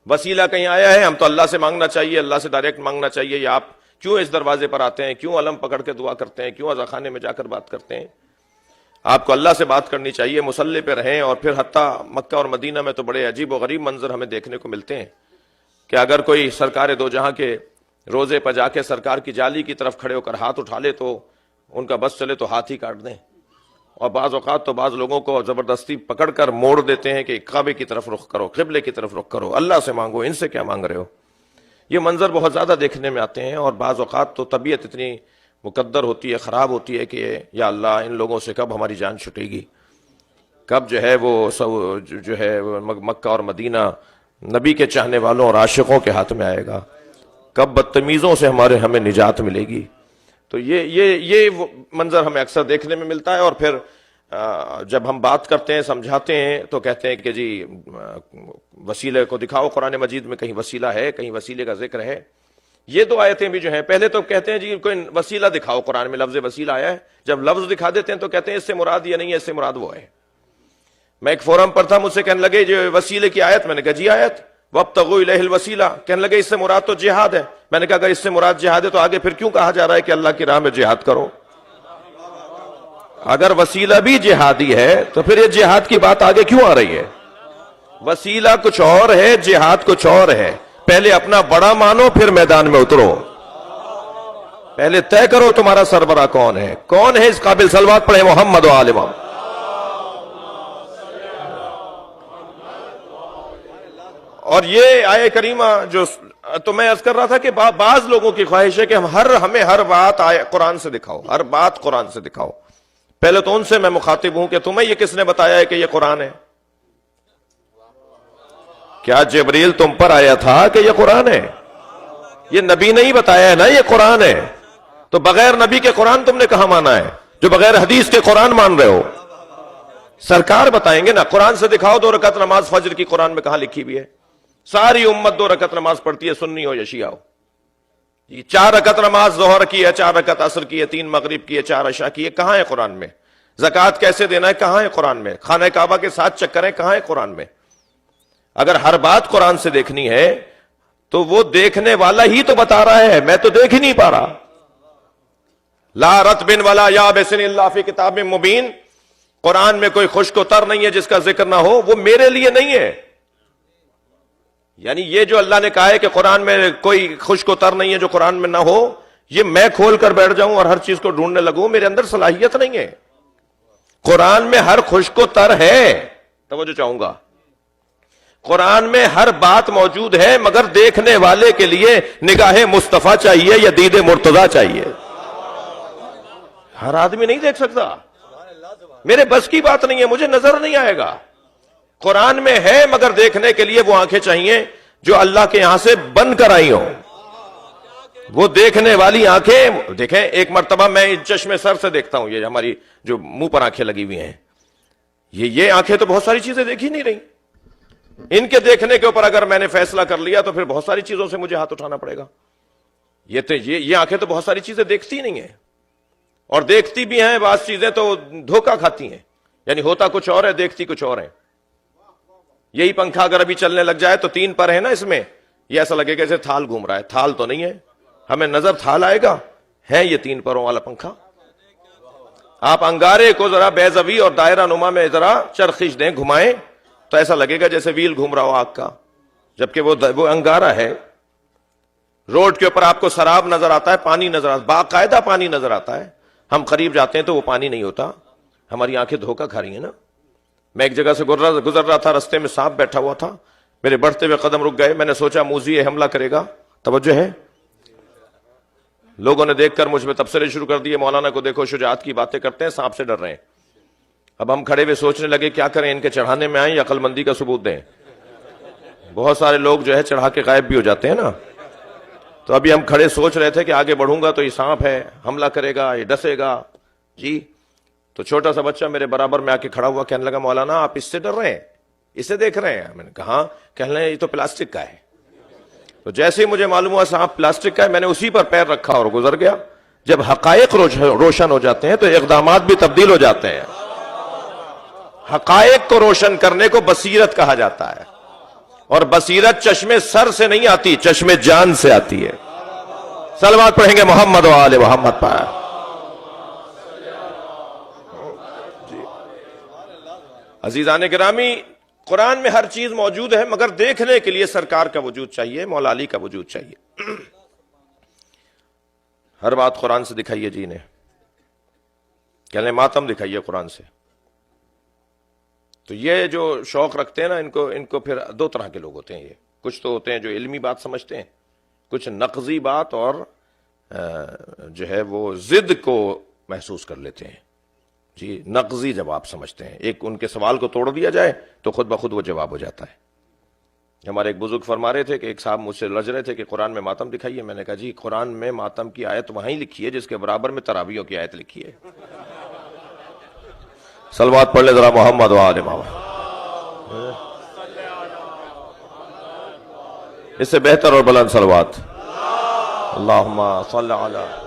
وسیلہ کہیں آیا ہے؟ ہم تو اللہ سے مانگنا چاہیے، اللہ سے ڈائریکٹ مانگنا چاہیے، یا آپ کیوں اس دروازے پر آتے ہیں، کیوں علم پکڑ کے دعا کرتے ہیں، کیوں عزا خانے میں جا کر بات کرتے ہیں؟ آپ کو اللہ سے بات کرنی چاہیے، مصلی پہ رہیں. اور پھر حتیٰ مکہ اور مدینہ میں تو بڑے عجیب و غریب منظر ہمیں دیکھنے کو ملتے ہیں کہ اگر کوئی سرکار دو جہاں کے روزے پر جا کے سرکار کی جالی کی طرف کھڑے ہو کر ہاتھ اٹھا لے تو ان کا بس چلے تو ہاتھ ہی کاٹ دیں. اور بعض اوقات تو بعض لوگوں کو زبردستی پکڑ کر موڑ دیتے ہیں کہ کعبے کی طرف رخ کرو، قبلے کی طرف رخ کرو، اللہ سے مانگو، ان سے کیا مانگ رہے ہو. یہ منظر بہت زیادہ دیکھنے میں آتے ہیں. اور بعض اوقات تو طبیعت اتنی مقدر ہوتی ہے، خراب ہوتی ہے کہ یا اللہ ان لوگوں سے کب ہماری جان چھٹے گی، کب جو ہے وہ جو ہے مکہ اور مدینہ نبی کے چاہنے والوں اور عاشقوں کے ہاتھ میں آئے گا، کب بدتمیزوں سے ہمیں نجات ملے گی. تو یہ منظر ہمیں اکثر دیکھنے میں ملتا ہے. اور پھر جب ہم بات کرتے ہیں، سمجھاتے ہیں، تو کہتے ہیں کہ جی وسیلے کو دکھاؤ، قرآن مجید میں کہیں وسیلہ ہے، کہیں وسیلے کا ذکر ہے. یہ دو آیتیں بھی جو ہیں، پہلے تو کہتے ہیں جی کوئی وسیلہ دکھاؤ، قرآن میں لفظ وسیلہ آیا ہے. جب لفظ دکھا دیتے ہیں تو کہتے ہیں اس سے مراد یہ نہیں ہے، اس سے مراد وہ ہے. میں ایک فورم پر تھا، مجھ سے کہنے لگے جو وسیلے کی آیت، میں نے کہا جی آیت وابتغوا الیہ الوسیلہ، کہنے لگے اس سے مراد تو جہاد ہے. میں نے کہا اگر اس سے مراد جہاد ہے تو آگے پھر کیوں کہا جا رہا ہے کہ اللہ کی راہ میں جہاد کرو؟ اگر وسیلہ بھی جہادی ہے تو پھر یہ جہاد کی بات آگے کیوں آ رہی ہے؟ وسیلہ کچھ اور ہے، جہاد کچھ اور ہے. پہلے اپنا بڑا مانو، پھر میدان میں اترو. پہلے طے کرو تمہارا سربراہ کون ہے، کون ہے اس قابل. صلوات پڑھیں محمد و آل محمد. اور یہ آیہ کریمہ جو تو میں عرض کر رہا تھا کہ بعض لوگوں کی خواہش ہے کہ ہمیں ہر بات قرآن سے دکھاؤ، ہر بات قرآن سے دکھاؤ. پہلے تو ان سے میں مخاطب ہوں کہ تمہیں یہ کس نے بتایا ہے کہ یہ قرآن ہے؟ کیا جبریل تم پر آیا تھا کہ یہ قرآن ہے؟ یہ نبی نہیں بتایا ہے نا یہ قرآن ہے. تو بغیر نبی کے قرآن تم نے کہاں مانا ہے جو بغیر حدیث کے قرآن مان رہے ہو؟ سرکار بتائیں گے نا. قرآن سے دکھاؤ 2 رکعت نماز فجر کی قرآن میں کہاں لکھی ہوئی ہے؟ ساری امت 2 رکعت نماز پڑھتی ہے، سنی ہو یا شیعہ ہو. 4 رکعت نماز ظہر کی ہے، 4 رکعت عصر کی ہے، 3 مغرب کی ہے، 4 عشاء کی ہے. کہاں ہے قرآن میں؟ زکوٰۃ کیسے دینا ہے کہاں ہے قرآن میں؟ خانہ کعبہ کے 7 چکر ہیں کہاں ہے قرآن میں؟ اگر ہر بات قرآن سے دیکھنی ہے تو وہ دیکھنے والا ہی تو بتا رہا ہے، میں تو دیکھ ہی نہیں پا رہا. لا رطب ولا یابس الا فی کتاب مبین. قرآن میں کوئی خشک و تر نہیں ہے جس کا ذکر نہ ہو، وہ میرے لیے نہیں ہے. یعنی یہ جو اللہ نے کہا ہے کہ قرآن میں کوئی خشک و تر نہیں ہے جو قرآن میں نہ ہو، یہ میں کھول کر بیٹھ جاؤں اور ہر چیز کو ڈھونڈنے لگوں، میرے اندر صلاحیت نہیں ہے. قرآن میں ہر خشک و تر ہے، توجہ چاہوں گا. قرآن میں ہر بات موجود ہے، مگر دیکھنے والے کے لیے نگاہ مصطفیٰ چاہیے یا دید مرتضیٰ چاہیے. ہر آدمی نہیں دیکھ سکتا، میرے بس کی بات نہیں ہے، مجھے نظر نہیں آئے گا. قرآن میں ہے مگر دیکھنے کے لیے وہ آنکھیں چاہیے جو اللہ کے یہاں سے بند کر آئی ہوں. وہ دیکھنے والی آنکھیں دیکھیں. ایک مرتبہ میں چشمے سر سے دیکھتا ہوں، یہ ہماری جو منہ پر آنکھیں لگی ہوئی ہیں، یہ آنکھیں تو بہت ساری چیزیں دیکھ ہی نہیں رہی. ان کے دیکھنے کے اوپر اگر میں نے فیصلہ کر لیا تو پھر بہت ساری چیزوں سے مجھے ہاتھ اٹھانا پڑے گا. یہ آنکھیں تو بہت ساری چیزیں دیکھتی نہیں ہیں، اور دیکھتی بھی ہیں بعض چیزیں تو دھوکہ کھاتی ہیں. یعنی ہوتا کچھ اور ہے، دیکھتی کچھ اور ہے. یہی پنکھا اگر ابھی چلنے لگ جائے تو 3 پر ہے نا اس میں، یہ ایسا لگے گا جیسے تھال گھوم رہا ہے. تھال تو نہیں ہے، ہمیں نظر تھال آئے گا، ہے یہ 3 پروں والا پنکھا. آپ انگارے کو ذرا بیضوی اور دائرہ نما میں ذرا چرخش دیں، گھمائیں تو ایسا لگے گا جیسے ویل گھوم رہا ہو آگ کا، جبکہ وہ انگارہ ہے. روڈ کے اوپر آپ کو سراب نظر آتا ہے، پانی نظر آتا ہے، باقاعدہ پانی نظر آتا ہے. ہم قریب جاتے ہیں تو وہ پانی نہیں ہوتا. ہماری آنکھیں دھوکہ کھا رہی ہیں نا. میں ایک جگہ سے گزر رہا تھا، رستے میں سانپ بیٹھا ہوا تھا، میرے بڑھتے ہوئے قدم رک گئے. میں نے سوچا موذی حملہ کرے گا. توجہ ہے. لوگوں نے دیکھ کر مجھ میں تبصرے شروع کر دیے، مولانا کو دیکھو شجاعت کی باتیں کرتے ہیں، سانپ سے ڈر رہے ہیں. اب ہم کھڑے ہوئے سوچنے لگے کیا کریں، ان کے چڑھانے میں آئیں یا عقل مندی کا ثبوت دیں. بہت سارے لوگ جو ہے چڑھا کے غائب بھی ہو جاتے ہیں نا. تو ابھی ہم کھڑے سوچ رہے تھے کہ آگے بڑھوں گا تو یہ سانپ ہے، حملہ کرے گا، یہ ڈسے گا. جی تو چھوٹا سا بچہ میرے برابر میں آ کے کھڑا ہوا، کہنے لگا مولانا آپ اس سے ڈر رہے ہیں، اسے دیکھ رہے ہیں؟ میں نے کہا ہاں. کہنے لگے یہ تو پلاسٹک کا ہے. تو جیسے ہی مجھے معلوم ہوا سانپ پلاسٹک کا ہے، میں نے اسی پر پیر رکھا اور گزر گیا. جب حقائق روشن ہو جاتے ہیں تو اقدامات بھی تبدیل ہو جاتے ہیں. حقائق کو روشن کرنے کو بصیرت کہا جاتا ہے. اور بصیرت چشمے سر سے نہیں آتی، چشمے جان سے آتی ہے۔ صلوات پڑھیں گے محمد و آل محمد پر۔ عزیزان گرامی، قرآن میں ہر چیز موجود ہے، مگر دیکھنے کے لیے سرکار کا وجود چاہیے، مولا علی کا وجود چاہیے۔ ہر بات قرآن سے دکھائیے جی انہیں، کہنے ماتم دکھائیے قرآن سے۔ تو یہ جو شوق رکھتے ہیں نا، ان کو پھر دو طرح کے لوگ ہوتے ہیں۔ یہ کچھ تو ہوتے ہیں جو علمی بات سمجھتے ہیں، کچھ نقضی بات اور جو ہے وہ ضد کو محسوس کر لیتے ہیں جی، نقضی جواب سمجھتے ہیں۔ ایک ان کے سوال کو توڑ دیا جائے تو خود بخود وہ جواب ہو جاتا ہے۔ ہمارے ایک بزرگ فرما رہے تھے کہ ایک صاحب مجھ سے لڑ رہے تھے کہ قرآن میں ماتم دکھائیے۔ میں نے کہا جی قرآن میں ماتم کی آیت وہیں لکھی ہے جس کے برابر میں تراویحوں کی آیت لکھی ہے۔ صلوات پڑھ لے ذرا محمد و آل محمد۔ اس سے بہتر اور بلند صلوات۔ اللہم صل علی